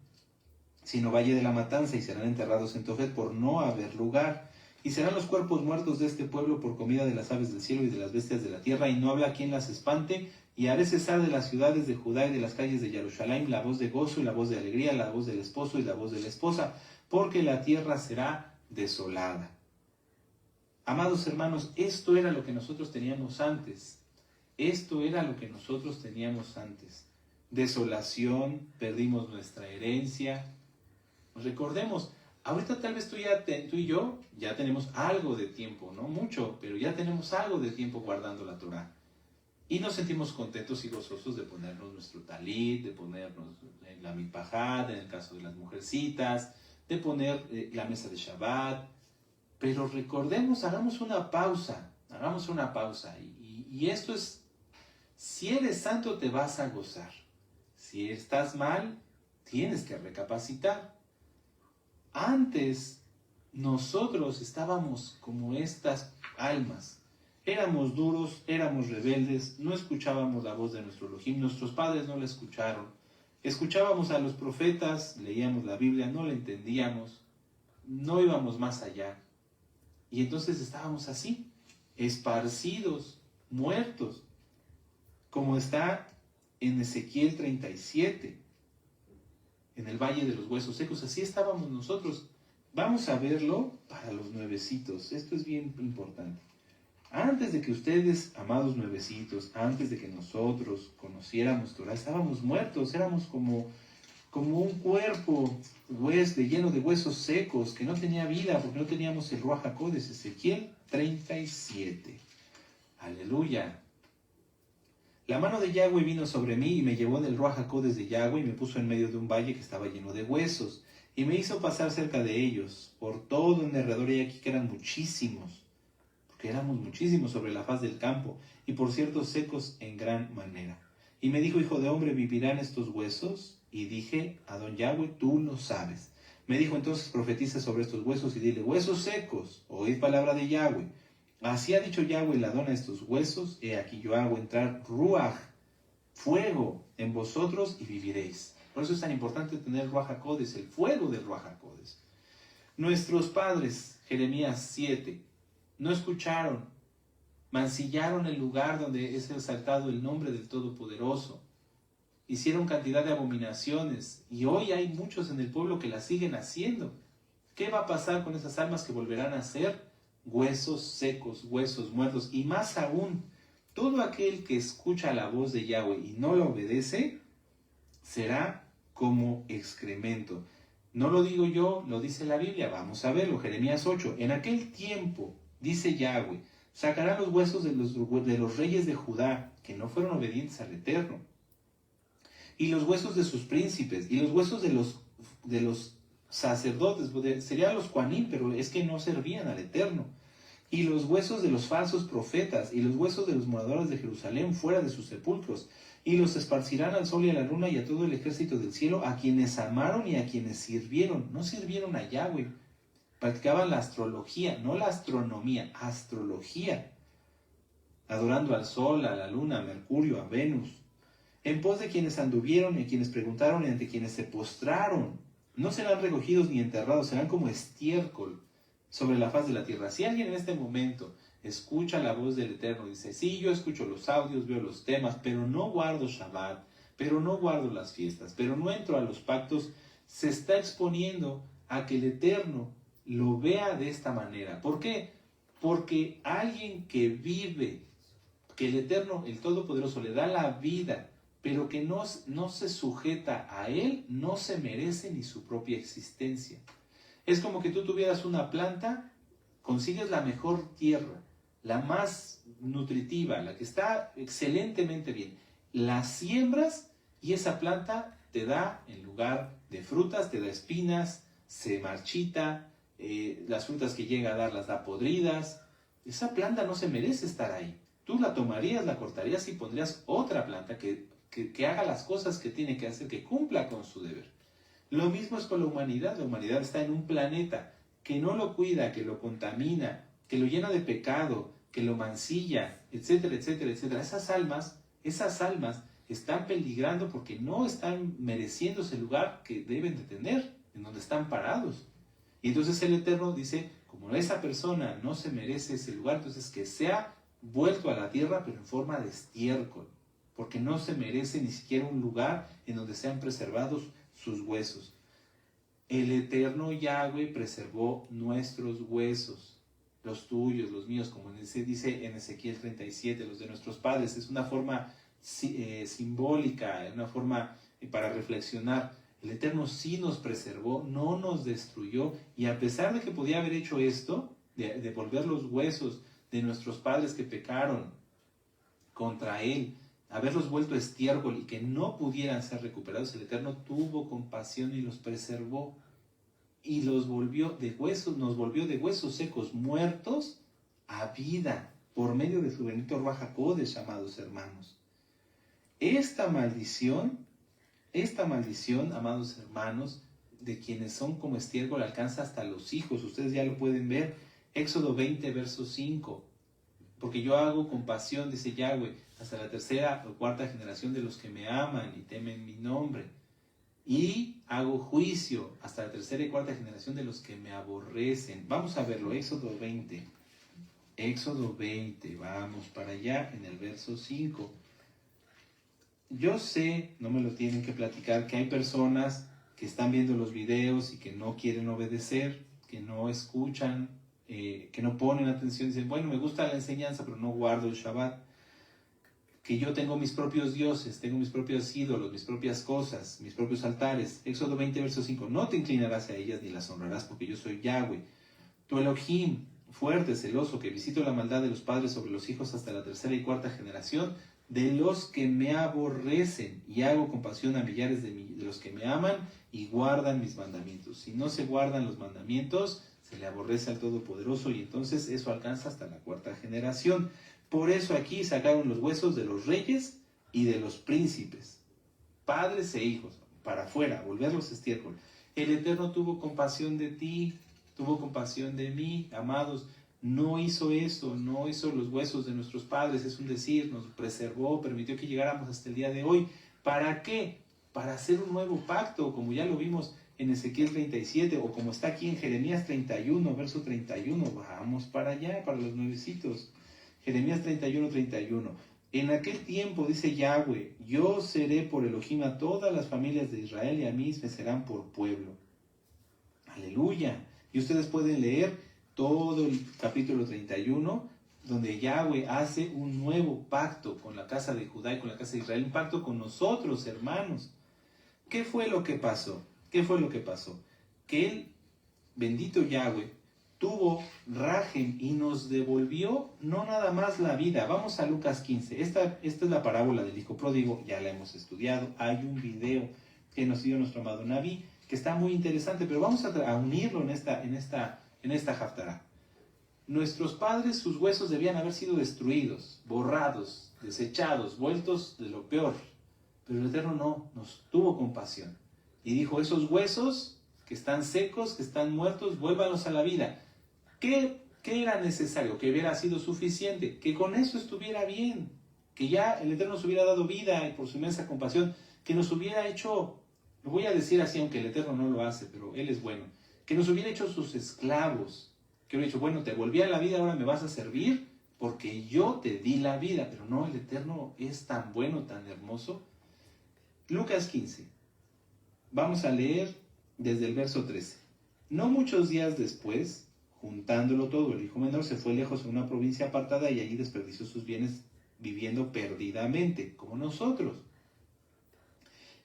sino valle de la matanza, y serán enterrados en Tofet por no haber lugar. Y serán los cuerpos muertos de este pueblo por comida de las aves del cielo y de las bestias de la tierra, y no habrá quien las espante, y haré cesar de las ciudades de Judá y de las calles de Jerusalén la voz de gozo y la voz de alegría, la voz del esposo y la voz de la esposa, porque la tierra será desolada. Amados hermanos, esto era lo que nosotros teníamos antes. Esto era lo que nosotros teníamos antes. Desolación, perdimos nuestra herencia. Recordemos, ahorita tal vez tú y yo ya tenemos algo de tiempo, no mucho, pero ya tenemos algo de tiempo guardando la Torah. Y nos sentimos contentos y gozosos de ponernos nuestro talit, de ponernos la mitpajat, en el caso de las mujercitas, de poner la mesa de Shabbat. Pero recordemos, hagamos una pausa. Y esto es Si eres santo te vas a gozar. Si estás mal, tienes que recapacitar. Antes nosotros estábamos como estas almas. Éramos duros, éramos rebeldes, no escuchábamos la voz de nuestro Elohim, nuestros padres no la escucharon. Escuchábamos a los profetas, leíamos la Biblia, no la entendíamos, no íbamos más allá. Y entonces estábamos así, esparcidos, muertos, como está en Ezequiel 37, en el Valle de los Huesos Secos. Así estábamos nosotros. Vamos a verlo para los nuevecitos. Esto es bien importante. Antes de que ustedes, amados nuevecitos, antes de que nosotros conociéramos Torah, estábamos muertos, éramos como un cuerpo lleno de huesos secos, que no tenía vida, porque no teníamos el Ruach HaKodesh. Ezequiel 37. Aleluya. La mano de Yahweh vino sobre mí y me llevó del Ruach HaKodesh de Yahweh y me puso en medio de un valle que estaba lleno de huesos, y me hizo pasar cerca de ellos, por todo en derredor, y aquí que eran muchísimos, que éramos muchísimos sobre la faz del campo, y por cierto secos en gran manera. Y me dijo: hijo de hombre, ¿vivirán estos huesos? Y dije: Adón Yahweh, tú lo sabes. Me dijo entonces: profetiza sobre estos huesos y dile: huesos secos, oíd palabra de Yahweh. Así ha dicho Yahweh, el Adón, a estos huesos: he aquí yo hago entrar Ruach, fuego, en vosotros y viviréis. Por eso es tan importante tener Ruach HaKodesh, el fuego del Ruach HaKodesh. Nuestros padres, Jeremías 7, no escucharon, mancillaron el lugar donde es exaltado el nombre del Todopoderoso, hicieron cantidad de abominaciones, y hoy hay muchos en el pueblo que las siguen haciendo. ¿Qué va a pasar con esas almas que volverán a ser? Huesos secos, huesos muertos, y más aún, todo aquel que escucha la voz de Yahweh y no la obedece, será como excremento. No lo digo yo, lo dice la Biblia. Vamos a verlo, Jeremías 8. En aquel tiempo, dice Yahweh, sacará los huesos de los reyes de Judá, que no fueron obedientes al Eterno, y los huesos de sus príncipes, y los huesos de los sacerdotes, serían los Kohanim, pero es que no servían al Eterno, y los huesos de los falsos profetas, y los huesos de los moradores de Jerusalén fuera de sus sepulcros, y los esparcirán al sol y a la luna y a todo el ejército del cielo, a quienes amaron y a quienes sirvieron. No sirvieron a Yahweh, practicaban la astrología, no la astronomía, astrología, adorando al sol, a la luna, a Mercurio, a Venus, en pos de quienes anduvieron y a quienes preguntaron y ante quienes se postraron. No serán recogidos ni enterrados, serán como estiércol sobre la faz de la tierra. Si alguien en este momento escucha la voz del Eterno, dice: sí, yo escucho los audios, veo los temas, pero no guardo Shabbat, pero no guardo las fiestas, pero no entro a los pactos, se está exponiendo a que el Eterno lo vea de esta manera. ¿Por qué? Porque alguien que vive, que el Eterno, el Todopoderoso, le da la vida, pero que no se sujeta a Él, no se merece ni su propia existencia. Es como que tú tuvieras una planta, consigues la mejor tierra, la más nutritiva, la que está excelentemente bien, la siembras y esa planta te da, en lugar de frutas, te da espinas, se marchita, las frutas que llega a dar las da podridas. Esa planta no se merece estar ahí. Tú la tomarías, la cortarías y pondrías otra planta que haga las cosas que tiene que hacer, que cumpla con su deber. Lo mismo es con la humanidad. La humanidad está en un planeta que no lo cuida, que lo contamina, que lo llena de pecado, que lo mancilla, etcétera, etcétera, etcétera. Esas almas están peligrando porque no están mereciendo ese lugar que deben de tener, en donde están parados. Y entonces el Eterno dice: como esa persona no se merece ese lugar, entonces que sea vuelto a la tierra, pero en forma de estiércol, porque no se merece ni siquiera un lugar en donde sean preservados sus huesos. El Eterno Yahweh preservó nuestros huesos, los tuyos, los míos, como dice en Ezequiel 37, los de nuestros padres. Es una forma simbólica, una forma para reflexionar. El Eterno sí nos preservó, no nos destruyó, y a pesar de que podía haber hecho esto, de devolver los huesos de nuestros padres que pecaron contra Él, haberlos vuelto estiércol y que no pudieran ser recuperados, el Eterno tuvo compasión y los preservó y nos volvió de huesos secos, muertos, a vida, por medio de su bendito Ruach HaKodesh, amados hermanos. esta maldición, amados hermanos, de quienes son como estiércol, alcanza hasta los hijos. Ustedes ya lo pueden ver. Éxodo 20, verso 5. Porque yo hago compasión, dice Yahweh, hasta la tercera o cuarta generación de los que me aman y temen mi nombre. Y hago juicio hasta la tercera y cuarta generación de los que me aborrecen. Vamos a verlo, Éxodo 20. Éxodo 20, vamos para allá en el verso 5. Yo sé, no me lo tienen que platicar, que hay personas que están viendo los videos y que no quieren obedecer, que no escuchan, que no ponen atención, dicen, bueno, me gusta la enseñanza, pero no guardo el Shabbat. Que yo tengo mis propios dioses, tengo mis propios ídolos, mis propias cosas, mis propios altares. Éxodo 20, verso 5. No te inclinarás a ellas ni las honrarás, porque yo soy Yahweh, tu Elohim, fuerte, celoso, que visito la maldad de los padres sobre los hijos hasta la tercera y cuarta generación de los que me aborrecen, y hago compasión a millares de los que me aman y guardan mis mandamientos. Si no se guardan los mandamientos, se le aborrece al Todopoderoso, y entonces eso alcanza hasta la cuarta generación. Por eso aquí sacaron los huesos de los reyes y de los príncipes, padres e hijos, para afuera, volverlos estiércol. El Eterno tuvo compasión de ti, tuvo compasión de mí, amados. No hizo esto, no hizo los huesos de nuestros padres, es un decir, nos preservó, permitió que llegáramos hasta el día de hoy. ¿Para qué? Para hacer un nuevo pacto, como ya lo vimos en Ezequiel 37, o como está aquí en Jeremías 31, verso 31. Vamos para allá, para los nuevecitos. Jeremías 31, 31. En aquel tiempo, dice Yahweh, yo seré por Elohim a todas las familias de Israel, y a mí me serán por pueblo. Aleluya. Y ustedes pueden leer todo el capítulo 31, donde Yahweh hace un nuevo pacto con la casa de Judá y con la casa de Israel, un pacto con nosotros, hermanos. ¿Qué fue lo que pasó? ¿Qué fue lo que pasó? Que el bendito Yahweh tuvo rajem y nos devolvió no nada más la vida. Vamos a Lucas 15. Esta es la parábola del hijo pródigo, ya la hemos estudiado. Hay un video que nos dio nuestro amado Naví, que está muy interesante, pero vamos a unirlo en esta haftará. Nuestros padres, sus huesos debían haber sido destruidos, borrados, desechados, vueltos de lo peor. Pero el Eterno no, nos tuvo compasión. Y dijo, esos huesos que están secos, que están muertos, vuélvanlos a la vida. ¿Qué era necesario? Que hubiera sido suficiente, que con eso estuviera bien, que ya el Eterno nos hubiera dado vida y por su inmensa compasión, que nos hubiera hecho, lo voy a decir así, aunque el Eterno no lo hace, pero Él es bueno, que nos hubiera hecho sus esclavos, que hubiera dicho, bueno, te volví a la vida, ahora me vas a servir, porque yo te di la vida. Pero no, el Eterno es tan bueno, tan hermoso. Lucas 15, vamos a leer desde el verso 13. No muchos días después, juntándolo todo, el hijo menor se fue lejos a una provincia apartada y allí desperdició sus bienes viviendo perdidamente, como nosotros.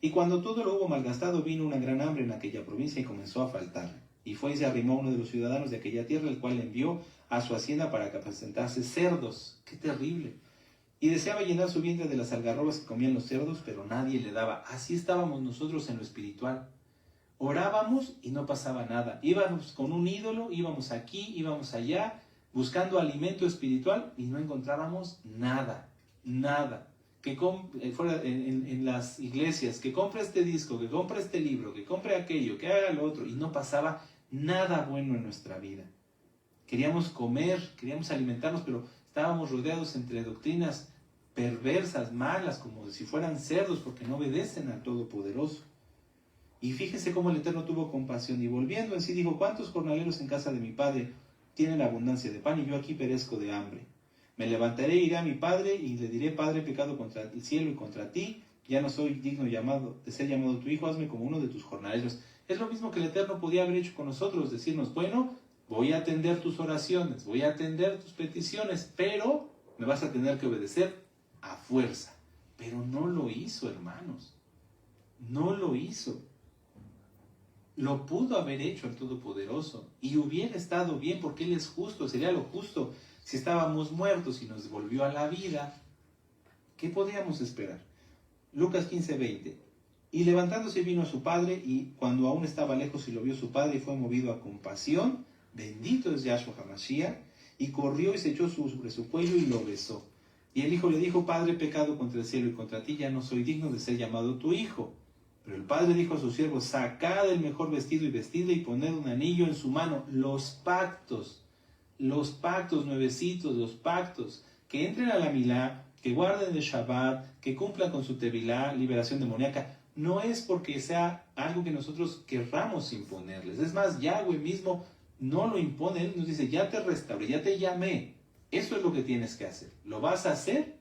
Y cuando todo lo hubo malgastado, vino una gran hambre en aquella provincia y comenzó a faltar. Y fue y se arrimó a uno de los ciudadanos de aquella tierra, el cual le envió a su hacienda para que apacentase cerdos. ¡Qué terrible! Y deseaba llenar su vientre de las algarrobas que comían los cerdos, pero nadie le daba. Así estábamos nosotros en lo espiritual. Orábamos y no pasaba nada. Íbamos con un ídolo, íbamos aquí, íbamos allá, buscando alimento espiritual y no encontrábamos nada, nada. Que fuera en las iglesias, que compre este disco, que compre este libro, que compre aquello, que haga lo otro, y no pasaba nada bueno en nuestra vida. Queríamos comer, queríamos alimentarnos, pero estábamos rodeados entre doctrinas perversas, malas, como si fueran cerdos, porque no obedecen al Todopoderoso. Y fíjese cómo el Eterno tuvo compasión, y volviendo en sí dijo, ¿cuántos jornaleros en casa de mi padre tienen abundancia de pan, y yo aquí perezco de hambre? Me levantaré e iré a mi padre, y le diré, Padre, he pecado contra el cielo y contra ti, ya no soy digno de ser llamado tu hijo, hazme como uno de tus jornaleros. Es lo mismo que el Eterno podía haber hecho con nosotros, decirnos, bueno, voy a atender tus oraciones, voy a atender tus peticiones, pero me vas a tener que obedecer a fuerza. Pero no lo hizo, hermanos, no lo hizo. Lo pudo haber hecho el Todopoderoso y hubiera estado bien, porque Él es justo. Sería lo justo si estábamos muertos y nos volvió a la vida. ¿Qué podíamos esperar? Lucas 15, 20. Y levantándose vino a su padre, y cuando aún estaba lejos y lo vio su padre, y fue movido a compasión, bendito es Yahshua HaMashiach, y corrió y se echó sobre su cuello y lo besó. Y el hijo le dijo, Padre, he pecado contra el cielo y contra ti, ya no soy digno de ser llamado tu hijo. Pero el padre dijo a sus siervos, sacad el mejor vestido y vestidle y poned un anillo en su mano. Los pactos nuevecitos, los pactos, que entren a la milá, que guarden el Shabbat, que cumplan con su tevilá, liberación demoníaca. No es porque sea algo que nosotros querramos imponerles. Es más, Yahweh mismo no lo impone. Él nos dice, ya te restauré, ya te llamé. Eso es lo que tienes que hacer. ¿Lo vas a hacer?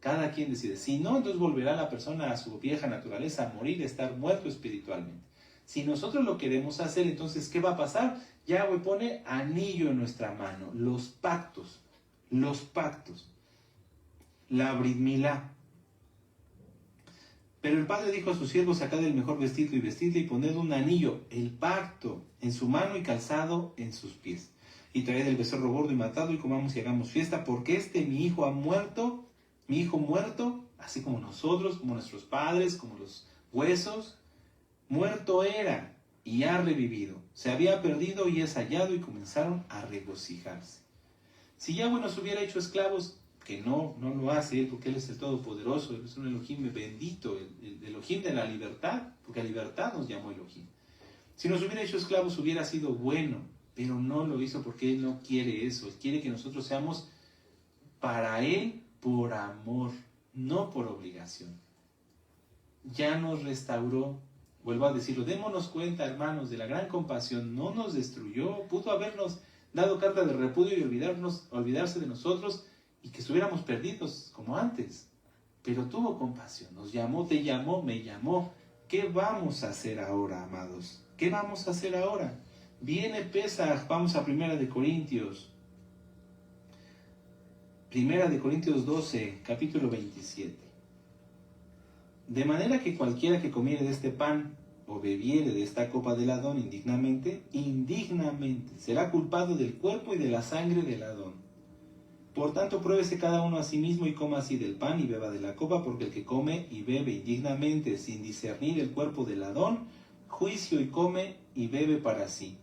Cada quien decide. Si no, entonces volverá la persona a su vieja naturaleza, a morir, a estar muerto espiritualmente. Si nosotros lo queremos hacer, entonces, ¿qué va a pasar? Yahweh pone anillo en nuestra mano. Los pactos. La Brit Milá. Pero el padre dijo a sus siervos, sacad el mejor vestido y vestidle y poned un anillo, el pacto, en su mano y calzado en sus pies. Y traed el becerro gordo y matado y comamos y hagamos fiesta, porque mi hijo ha muerto, mi hijo muerto, así como nosotros, como nuestros padres, como los huesos, muerto era y ha revivido. Se había perdido y es hallado, y comenzaron a regocijarse. Si Yahweh nos hubiera hecho esclavos, que no lo hace Él, porque Él es el Todopoderoso, Él es un Elohim bendito, el Elohim de la libertad, porque a libertad nos llamó Elohim. Si nos hubiera hecho esclavos hubiera sido bueno, pero no lo hizo porque Él no quiere eso. Él quiere que nosotros seamos para Él por amor, no por obligación. Ya nos restauró, vuelvo a decirlo, démonos cuenta, hermanos, de la gran compasión. No nos destruyó, pudo habernos dado carta de repudio y olvidarse de nosotros, y que estuviéramos perdidos como antes, pero tuvo compasión, nos llamó, te llamó, me llamó. ¿Qué vamos a hacer ahora, amados? ¿Qué vamos a hacer ahora? Viene Pesaj, vamos a 1 de Corintios 12, capítulo 27. De manera que cualquiera que comiere de este pan o bebiere de esta copa del Adón indignamente, será culpado del cuerpo y de la sangre del Adón. Por tanto, pruébese cada uno a sí mismo y coma así del pan y beba de la copa, porque el que come y bebe indignamente sin discernir el cuerpo del Adón, juicio y come y bebe para sí.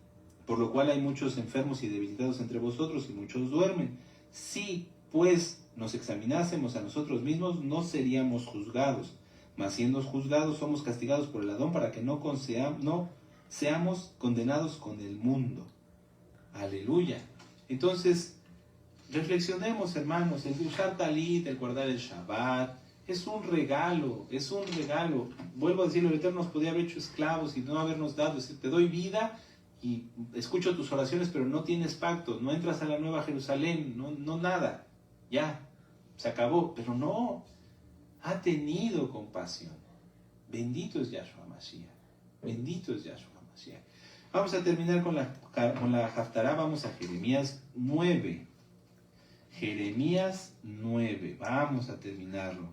Por lo cual hay muchos enfermos y debilitados entre vosotros y muchos duermen. Si, pues, nos examinásemos a nosotros mismos, no seríamos juzgados. Mas siendo juzgados, somos castigados por el Adón para que no seamos condenados con el mundo. Aleluya. Entonces, reflexionemos, hermanos, el usar talit, el guardar el Shabbat, es un regalo. Vuelvo a decirlo, el Eterno nos podía haber hecho esclavos y no habernos dado, es decir, te doy vida y escucho tus oraciones, pero no tienes pacto, no entras a la Nueva Jerusalén, no nada, ya, se acabó. Pero no, ha tenido compasión. Bendito es Yahshua Mashiach, bendito es Yahshua Mashiach. Vamos a terminar con la Haftará, vamos a Jeremías 9. Jeremías 9, vamos a terminarlo.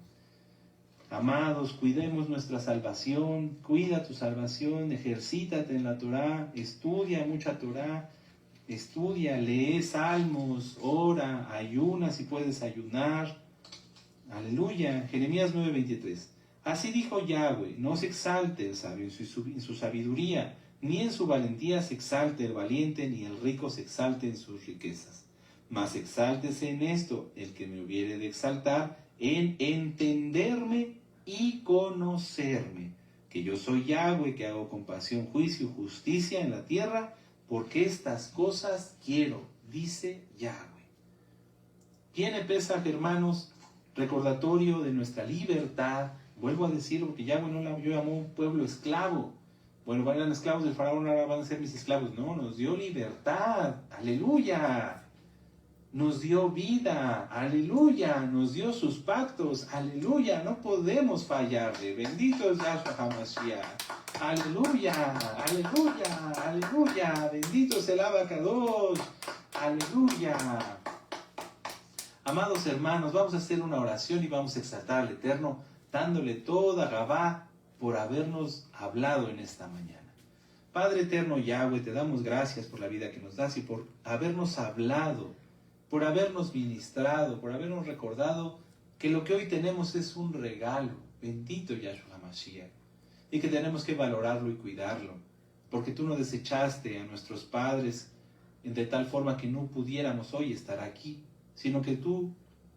Amados, cuidemos nuestra salvación, cuida tu salvación, ejercítate en la Torá, estudia mucha Torá, lee salmos, ora, ayuna si puedes ayunar. Aleluya. Jeremías 9:23. Así dijo Yahweh, no se exalte el sabio en su sabiduría, ni en su valentía se exalte el valiente, ni el rico se exalte en sus riquezas. Mas exáltese en esto el que me hubiere de exaltar, en entenderme y conocerme, que yo soy Yahweh, que hago compasión, juicio, justicia en la tierra, porque estas cosas quiero, dice Yahweh. Viene Pesaj, hermanos, recordatorio de nuestra libertad. Vuelvo a decirlo, porque Yahweh no llamó un pueblo esclavo. Bueno, eran esclavos del faraón, ahora van a ser mis esclavos. No, nos dio libertad. Aleluya. Nos dio vida, aleluya, nos dio sus pactos, aleluya, no podemos fallarle. Bendito es Yahshua HaMashiach, aleluya, aleluya, aleluya, bendito es el Abacadosh, aleluya. Amados hermanos, vamos a hacer una oración y vamos a exaltar al Eterno, dándole toda Gabá por habernos hablado en esta mañana. Padre eterno Yahweh, te damos gracias por la vida que nos das y por habernos hablado, por habernos ministrado, por habernos recordado que lo que hoy tenemos es un regalo. Bendito Yahshua HaMashiach. Y que tenemos que valorarlo y cuidarlo. Porque tú no desechaste a nuestros padres de tal forma que no pudiéramos hoy estar aquí, sino que tú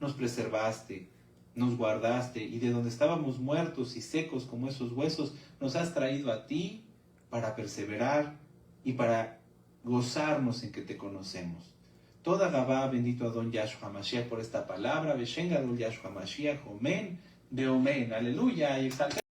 nos preservaste, nos guardaste, y de donde estábamos muertos y secos como esos huesos, nos has traído a ti para perseverar y para gozarnos en que te conocemos. Toda Gabá, bendito Adón Yahshua Mashiach por esta palabra, Beshen Gadol Yahshua Mashiach, Omen, Beomen, aleluya, y exaltemos